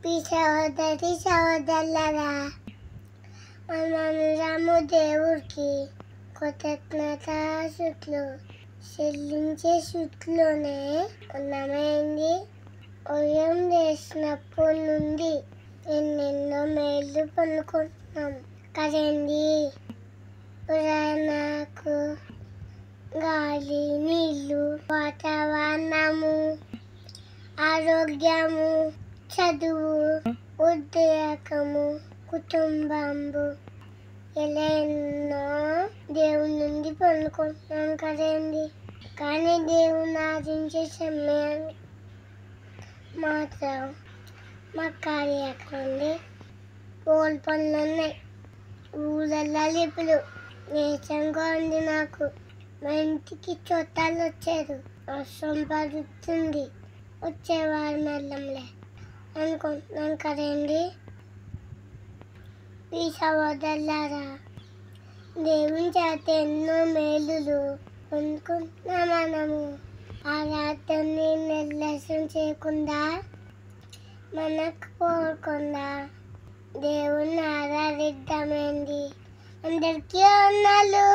ఈ సహోదరి సహోదరులారా, మనము దేవుడికి కృతజ్ఞతాస్తుతులు చెల్లించే స్థితిలోనే ఉన్నామేంది. ఉదయం చేసినప్పటి నుండి ఎన్నెన్నో మేలు పొందుకుంటున్నాం కదండి. నాకు గాలి, నీళ్ళు, వాతావరణము, ఆరోగ్యము, చదువు, ఉద్యోగము, కుటుంబము ఇలా ఎన్నో దేవుని నుండి పొందుకుంటున్నాం కదండి. కానీ దేవుని ఆరాధించే సమయాన్ని మాత్రం మా కార్యక్రమంలో పూల పనులు ఉన్నాయి. ఊళ్ళల్లో ఇప్పుడు నీచంగా ఉంది. నాకు మా ఇంటికి చుట్టాలు వచ్చారు. వర్షం పడుతుంది, వచ్చేవారు మెల్లంలే అనుకుంటున్నాను కదండి. ఈ సహోదరులారా, దేవుని చేత ఎన్నో మేలులు పొందుకుంటున్నాం. మనము ఆరాధనని నిర్లక్ష్యం చేయకుండా, మనకు పోకుండా దేవుణ్ణి ఆరాధిద్దామండి. అందరికీ వందనాలు.